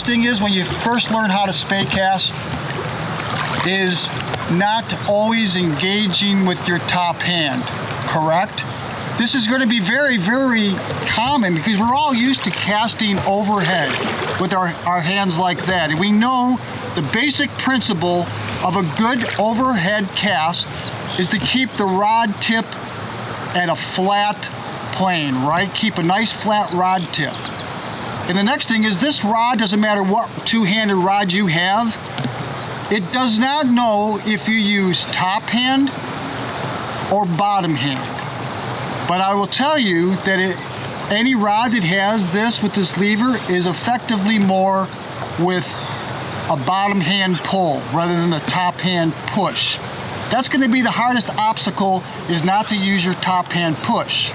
biggest thing is when you first learn how to spey cast is not always engaging with your top hand, correct? This is going to be very, very common because we're all used to casting overhead with our hands like that. And we know the basic principle of a good overhead cast is to keep the rod tip at a flat plane, right? Keep a nice flat rod tip. And the next thing is this rod, doesn't matter what two-handed rod you have, it does not know if you use top hand or bottom hand. But I will tell you that any rod that has this with this lever is effectively more with a bottom hand pull rather than the top hand push. That's going to be the hardest obstacle, is not to use your top hand push.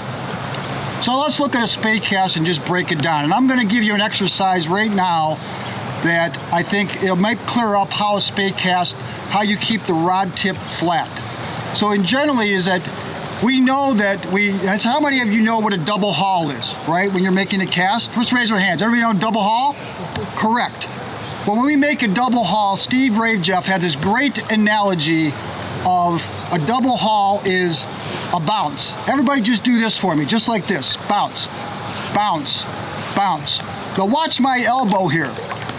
So let's look at a spey cast and just break it down. And I'm going to give you an exercise right now that I think it might clear up how a spey cast, how you keep the rod tip flat. So in generally is that we know that that's how many of you know what a double haul is, right? When you're making a cast, let's raise our hands. Everybody know double haul? Correct. Well, when we make a double haul, Steve Rajeff had this great analogy of a double haul is a bounce. Everybody just do this for me, just like this. Bounce, bounce, bounce. Now watch my elbow here.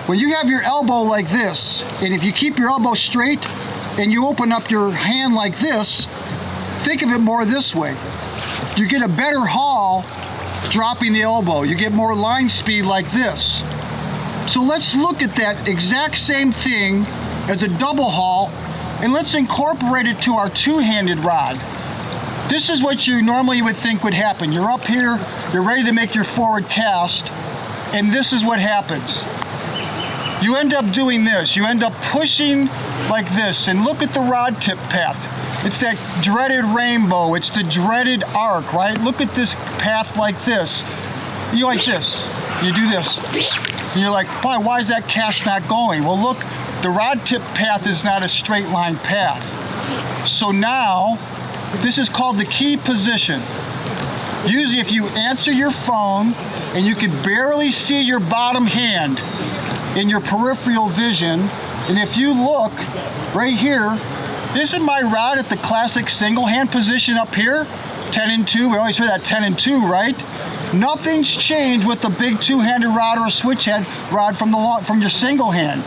When you have your elbow like this, and if you keep your elbow straight and you open up your hand like this, think of it more this way. You get a better haul dropping the elbow. You get more line speed like this. So let's look at that exact same thing as a double haul, and let's incorporate it to our two-handed rod. This is what you normally would think would happen. You're up here, you're ready to make your forward cast, and this is what happens. You end up doing this. You end up pushing like this, and look at the rod tip path. It's that dreaded rainbow. It's the dreaded arc, right? Look at this path like this. You like this. You do this. And you're like, boy, why is that cast not going? Well, look, the rod tip path is not a straight line path. So now, this is called the key position. Usually if you answer your phone and you can barely see your bottom hand in your peripheral vision, and if you look right here, isn't my rod at the classic single hand position up here? 10 and 2, we always hear that 10 and 2, right? Nothing's changed with the big two-handed rod or a switch head rod from your single hand.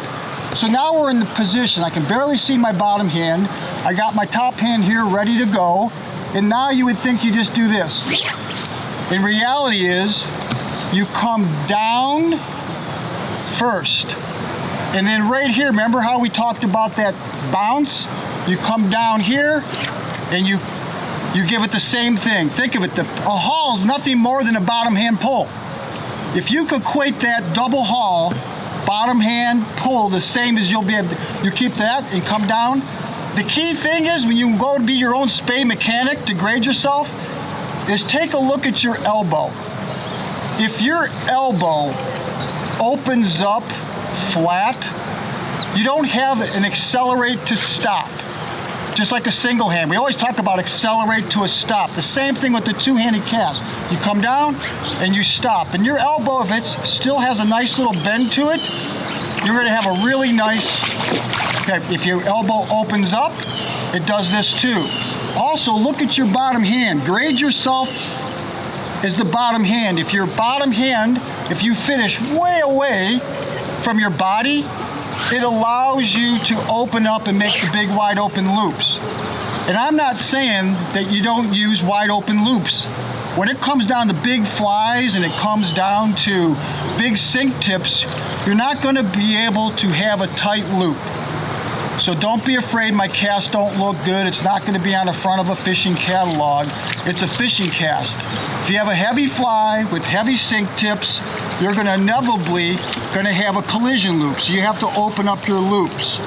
So now we're in the position. I can barely see my bottom hand. I got my top hand here ready to go. And now you would think you just do this. In reality is, you come down first. And then right here, remember how we talked about that bounce? You come down here and you give it the same thing. Think of it, a haul is nothing more than a bottom hand pull. If you could equate that double haul, bottom hand pull, the same as you'll be able to, you keep that and come down. The key thing is when you go to be your own spey mechanic to grade yourself, is take a look at your elbow. If your elbow opens up flat, you don't have an accelerate to stop. Just like a single hand. We always talk about accelerate to a stop. The same thing with the two-handed cast. You come down and you stop. And your elbow, if it still has a nice little bend to it, you're going to have a really nice, okay, if your elbow opens up, it does this too. Also, look at your bottom hand. Grade yourself as the bottom hand. If your bottom hand, if you finish way away from your body, it allows you to open up and make the big wide open loops. And I'm not saying that you don't use wide open loops. When it comes down to big flies and it comes down to big sink tips, you're not going to be able to have a tight loop. So don't be afraid my casts don't look good. It's not going to be on the front of a fishing catalog. It's a fishing cast. If you have a heavy fly with heavy sink tips, you're going to inevitably have a collision loop. So you have to open up your loops.